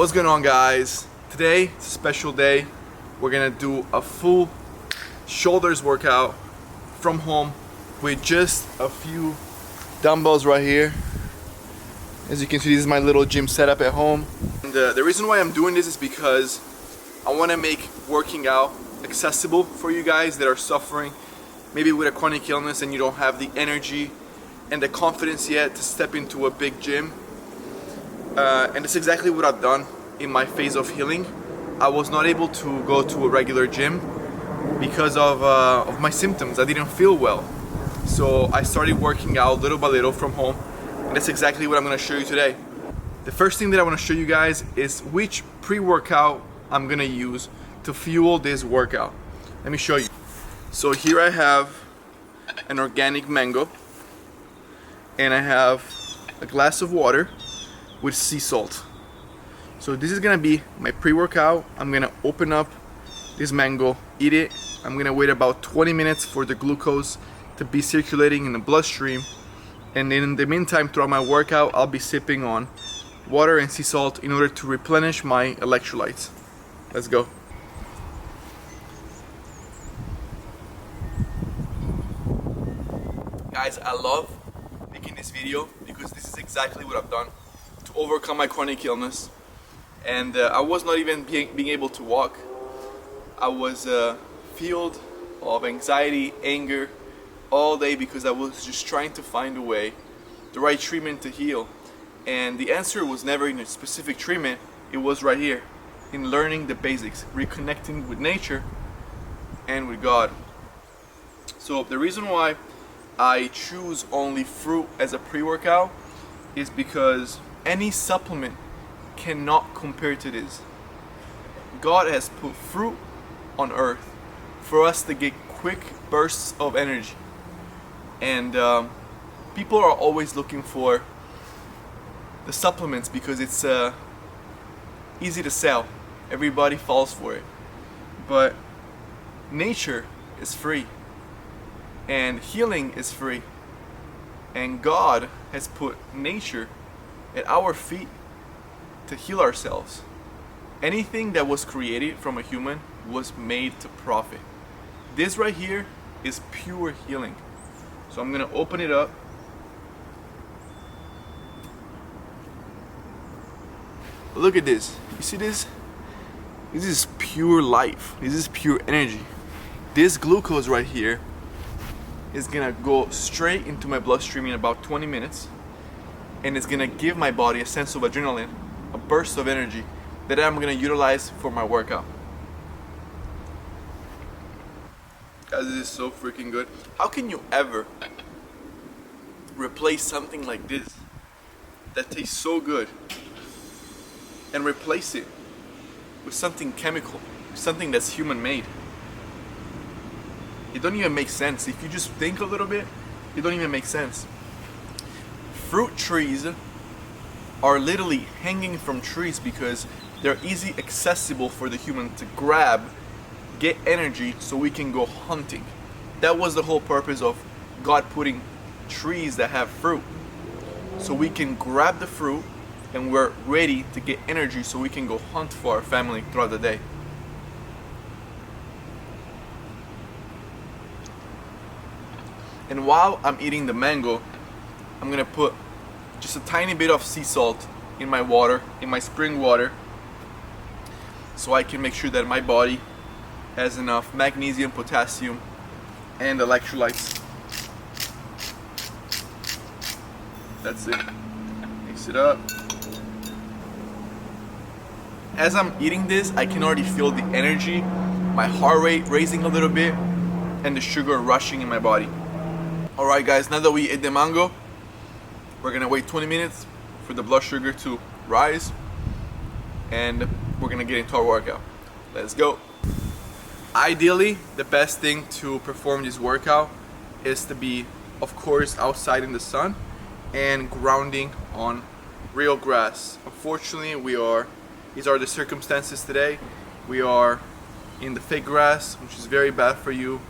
What's going on, guys? Today it's a special day. We're gonna do a full shoulders workout from home with just a few dumbbells right here. As you can see, this is my little gym setup at home. And the reason why I'm doing this is because I want to make working out accessible for you guys that are suffering maybe with a chronic illness and you don't have the energy and the confidence yet to step into a big gym. And that's exactly what I've done in my phase of healing. I was not able to go to a regular gym because of my symptoms. I didn't feel well. So I started working out little by little from home, and that's exactly what I'm going to show you today. The first thing that I want to show you guys is which pre-workout I'm going to use to fuel this workout. Let me show you. So here I have an organic mango, and I have a glass of water with sea salt. So this is gonna be my pre-workout. I'm gonna open up this mango, eat it. I'm gonna wait about 20 minutes for the glucose to be circulating in the bloodstream, and then in the meantime, throughout my workout, I'll be sipping on water and sea salt in order to replenish my electrolytes. Let's go. Guys, I love making this video because this is exactly what I've done to overcome my chronic illness. And I was not even being able to walk. I was filled of anxiety, anger all day because I was just trying to find a way, the right treatment to heal. And the answer was never in a specific treatment. It was right here in learning the basics, reconnecting with nature and with God. So the reason why I choose only fruit as a pre-workout is because any supplement cannot compare to this. God has put fruit on earth for us to get quick bursts of energy, and people are always looking for the supplements because it's easy to sell. Everybody falls for it, but nature is free and healing is free, and God has put nature at our feet to heal ourselves. Anything that was created from a human was made to profit. This right here is pure healing. So I'm gonna open it up. Look at this. You see this? This is pure life. This is pure energy. This glucose right here is gonna go straight into my bloodstream in about 20 minutes, and it's gonna give my body a sense of adrenaline, a burst of energy that I'm gonna utilize for my workout. Guys, this is so freaking good. How can you ever replace something like this that tastes so good and replace it with something chemical, something that's human made? It don't even make sense. If you just think a little bit, it don't even make sense. Fruit trees are literally hanging from trees because they're easy accessible for the human to grab, get energy so we can go hunting. That was the whole purpose of God putting trees that have fruit, so we can grab the fruit and we're ready to get energy so we can go hunt for our family throughout the day. And while I'm eating the mango, I'm gonna put just a tiny bit of sea salt in my water, in my spring water, so I can make sure that my body has enough magnesium, potassium, and electrolytes. That's it. Mix it up. As I'm eating this, I can already feel the energy, my heart rate raising a little bit, and the sugar rushing in my body. Alright guys, now that we ate the mango, we're gonna wait 20 minutes for the blood sugar to rise, and we're gonna get into our workout. Let's go. Ideally, the best thing to perform this workout is to be, of course, outside in the sun and grounding on real grass. Unfortunately, these are the circumstances today. We are in the fake grass, which is very bad for you,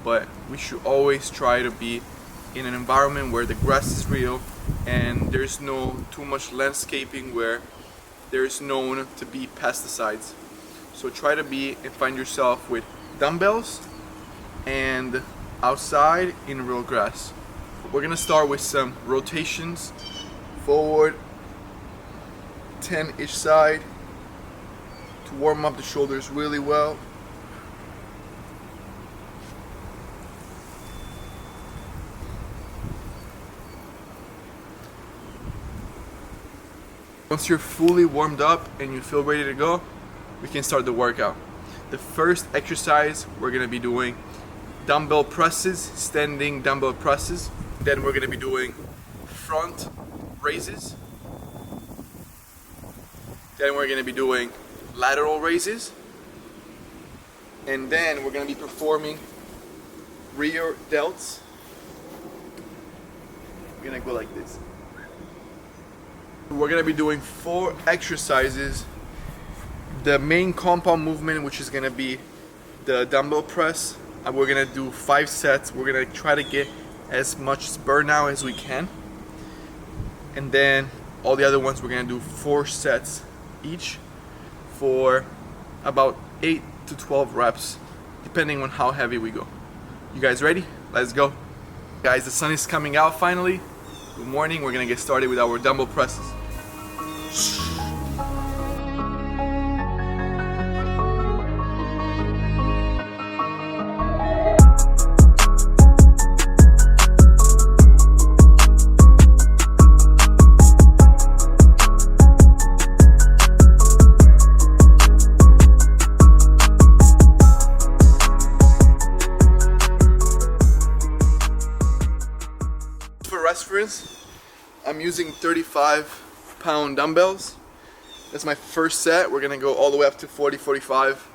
but we should always try to be in an environment where the grass is real and there's no too much landscaping where there's known to be pesticides. So try to be and find yourself with dumbbells and outside in real grass. We're gonna start with some rotations, forward, 10 each side, to warm up the shoulders really well. Once you're fully warmed up and you feel ready to go, we can start the workout. The first exercise we're gonna be doing dumbbell presses, standing dumbbell presses. Then we're gonna be doing front raises. Then we're gonna be doing lateral raises. And then we're gonna be performing rear delts. We're gonna go like this. We're gonna be doing 4 exercises. The main compound movement, which is gonna be the dumbbell press, and we're gonna do 5 sets. We're gonna try to get as much burnout as we can. And then all the other ones, we're gonna do 4 sets each for about 8 to 12 reps, depending on how heavy we go. You guys ready? Let's go. Guys, the sun is coming out finally. Good morning. We're gonna get started with our dumbbell presses. For reference, I'm using 35-pound dumbbells. That's my first set. We're gonna go all the way up to 40, 45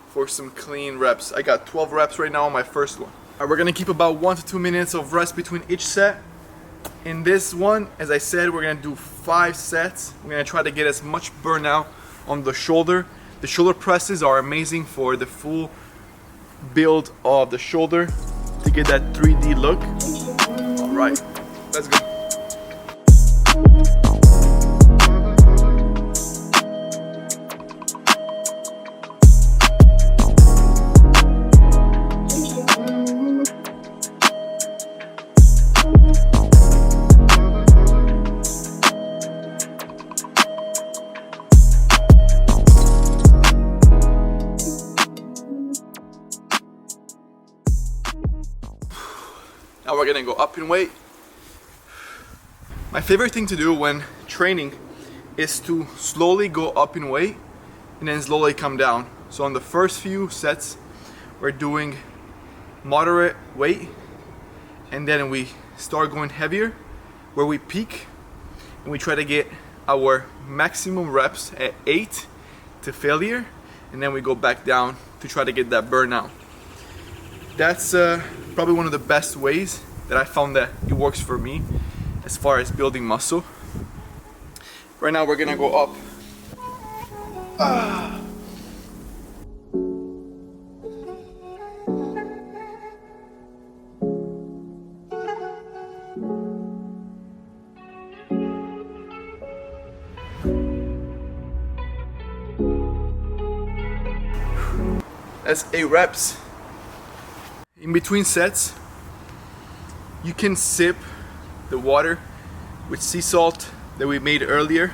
for some clean reps. I got 12 reps right now on my first one. All right, we're gonna keep about 1 to 2 minutes of rest between each set. In this one, as I said, we're gonna do 5 sets. We're gonna try to get as much burnout on the shoulder. The shoulder presses are amazing for the full build of the shoulder to get that 3D look. All right, let's go. Now we're gonna go up in weight. My favorite thing to do when training is to slowly go up in weight and then slowly come down. So on the first few sets, we're doing moderate weight, and then we start going heavier where we peak, and we try to get our maximum reps at 8 to failure, and then we go back down to try to get that burnout. That's probably one of the best ways that I found that it works for me as far as building muscle. Right now we're gonna go up. That's 8 reps. In between sets, you can sip the water with sea salt that we made earlier.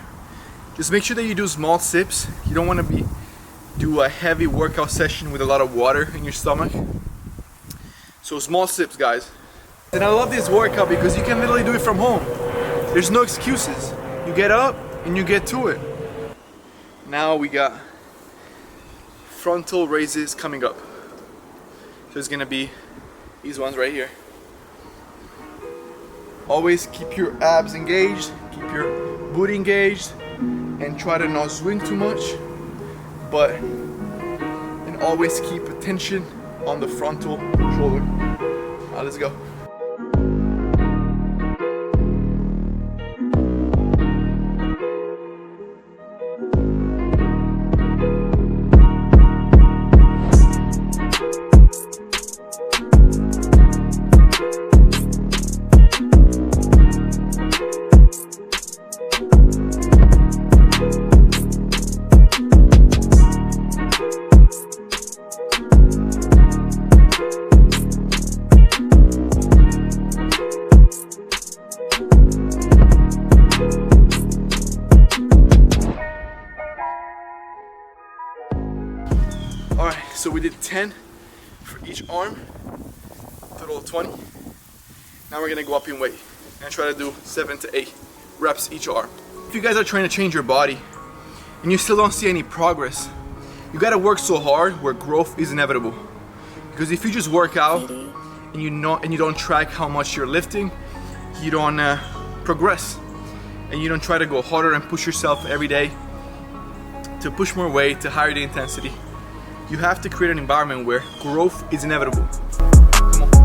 Just make sure that you do small sips. You don't want to do a heavy workout session with a lot of water in your stomach. So small sips, guys. And I love this workout because you can literally do it from home. There's no excuses. You get up and you get to it. Now we got frontal raises coming up. So it's gonna be these ones right here. Always keep your abs engaged, keep your booty engaged, and try to not swing too much, and always keep attention on the frontal shoulder. Now let's go. So we did 10 for each arm, total of 20. Now we're gonna go up in weight and try to do 7 to 8 reps each arm. If you guys are trying to change your body and you still don't see any progress, you gotta work so hard where growth is inevitable. Because if you just work out and you don't track how much you're lifting, you don't progress, and you don't try to go harder and push yourself every day to push more weight, to higher the intensity. You have to create an environment where growth is inevitable. Come on.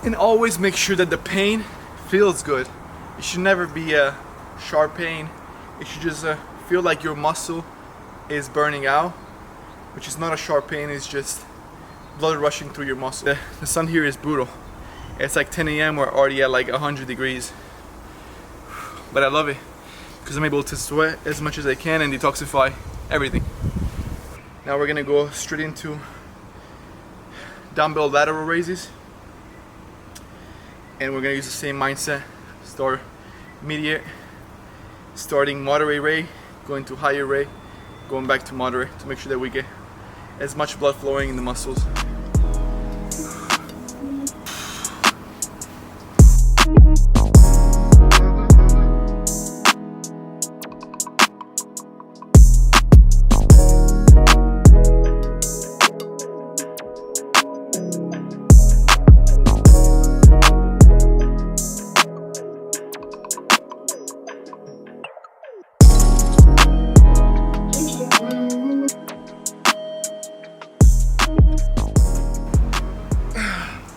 And always make sure that the pain feels good. It should never be a sharp pain. It should just feel like your muscle is burning out, which is not a sharp pain, it's just blood rushing through your muscle. The sun here is brutal. It's like 10 a.m. we're already at like 100 degrees. But I love it because I'm able to sweat as much as I can and detoxify everything. Now we're gonna go straight into dumbbell lateral raises. And we're gonna use the same mindset. Start immediate, starting moderate rate, going to higher rate, going back to moderate to make sure that we get as much blood flowing in the muscles.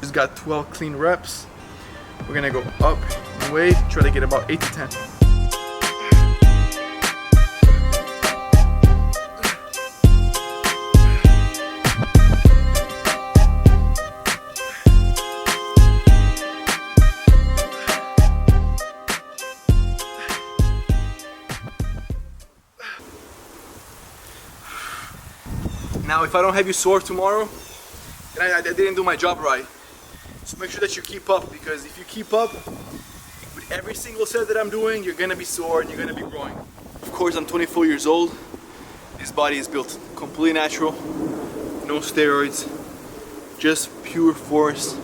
Just got 12 clean reps. We're gonna go up in weight, try to get about 8 to 10. Now, if I don't have you sore tomorrow, then I didn't do my job right. So make sure that you keep up, because if you keep up with every single set that I'm doing, you're gonna be sore and you're gonna be growing. Of course, I'm 24 years old. This body is built completely natural, no steroids, just pure force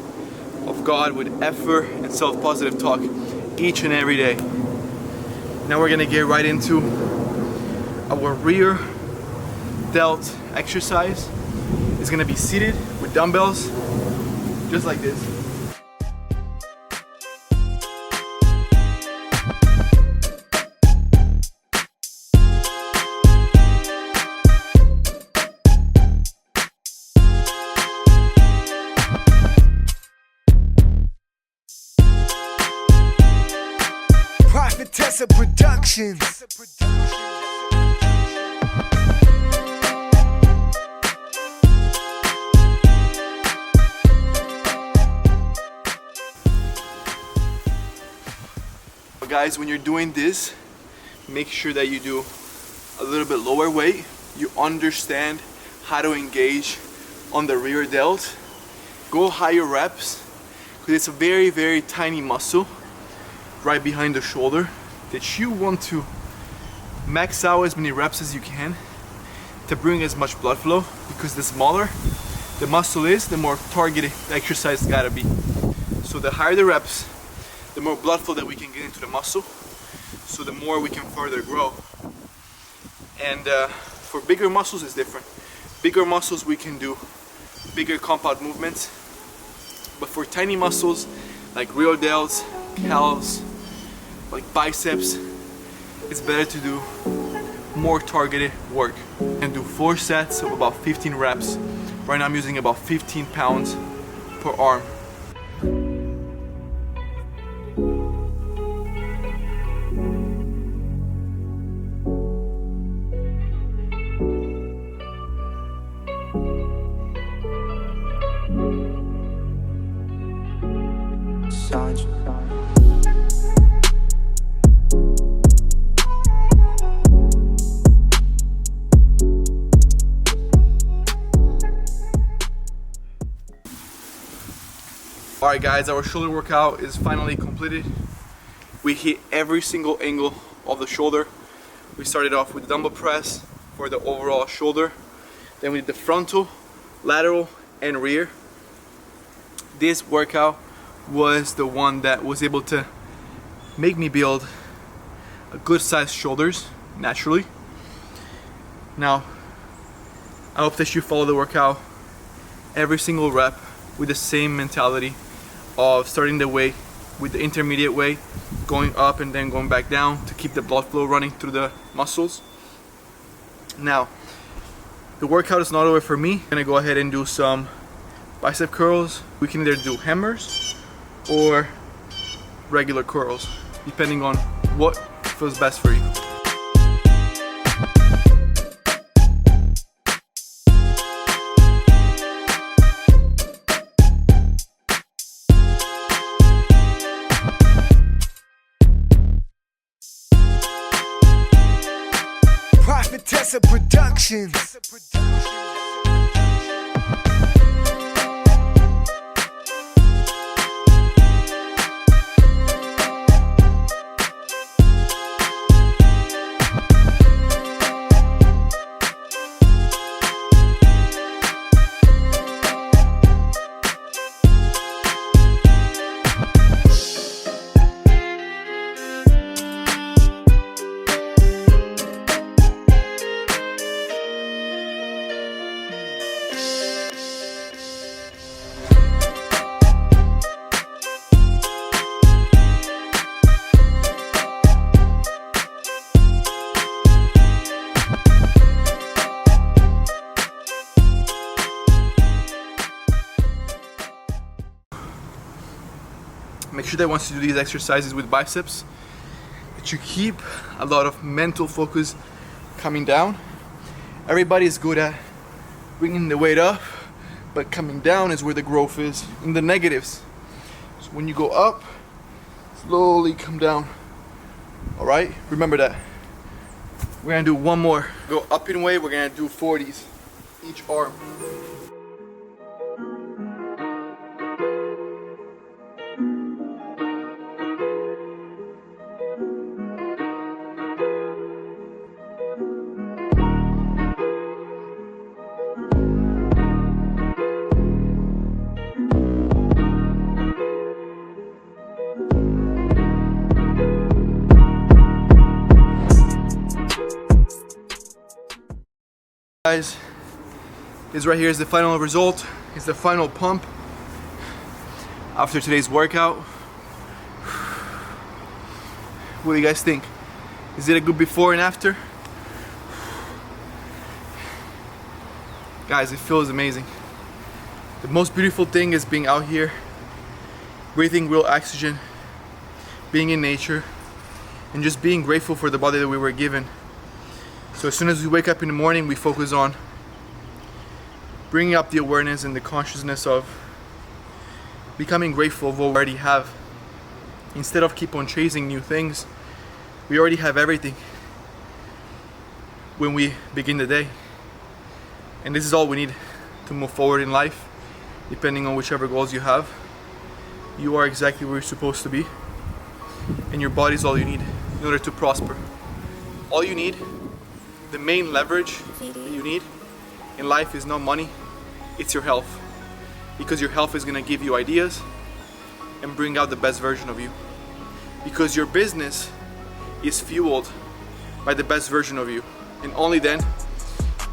of God with effort and self-positive talk each and every day. Now we're gonna get right into our rear delt exercise. It's gonna be seated with dumbbells, just like this. Prophetessa Productions. Guys, when you're doing this, make sure that you do a little bit lower weight. You understand how to engage on the rear delt. Go higher reps, because it's a very, very tiny muscle right behind the shoulder that you want to max out as many reps as you can to bring as much blood flow, because the smaller the muscle is, the more targeted the exercise gotta be. So the higher the reps, the more blood flow that we can get into the muscle, so the more we can further grow. And for bigger muscles it's different. Bigger muscles we can do bigger compound movements, but for tiny muscles like rear delts, calves, like biceps, it's better to do more targeted work and do 4 sets of about 15 reps. Right now I'm using about 15 pounds per arm. Alright guys, our shoulder workout is finally completed. We hit every single angle of the shoulder. We started off with dumbbell press for the overall shoulder. Then we did the frontal, lateral, and rear. This workout was the one that was able to make me build a good sized shoulders naturally. Now, I hope that you follow the workout every single rep with the same mentality of starting the way with the intermediate way, going up and then going back down to keep the blood flow running through the muscles. Now, the workout is not over for me. I'm gonna go ahead and do some bicep curls. We can either do hammers or regular curls, depending on what feels best for you. Prophetess Productions. Make sure that once you do these exercises with biceps, that you keep a lot of mental focus coming down. Everybody is good at bringing the weight up, but coming down is where the growth is in the negatives. So when you go up, slowly come down. All right, remember that. We're gonna do one more. Go up in weight, we're gonna do 40s each arm. Guys, this right here is the final result. It's the final pump after today's workout. What do you guys think? Is it a good before and after? Guys, it feels amazing. The most beautiful thing is being out here, breathing real oxygen, being in nature, and just being grateful for the body that we were given. So as soon as we wake up in the morning, we focus on bringing up the awareness and the consciousness of becoming grateful of what we already have. Instead of keep on chasing new things, we already have everything when we begin the day. And this is all we need to move forward in life, depending on whichever goals you have. You are exactly where you're supposed to be, and your body is all you need in order to prosper. All you need, the main leverage that you need in life is not money, it's your health. Because your health is gonna give you ideas and bring out the best version of you. Because your business is fueled by the best version of you. And only then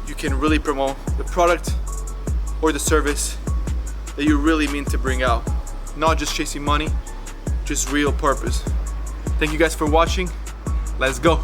you can really promote the product or the service that you really mean to bring out. Not just chasing money, just real purpose. Thank you guys for watching. Let's go.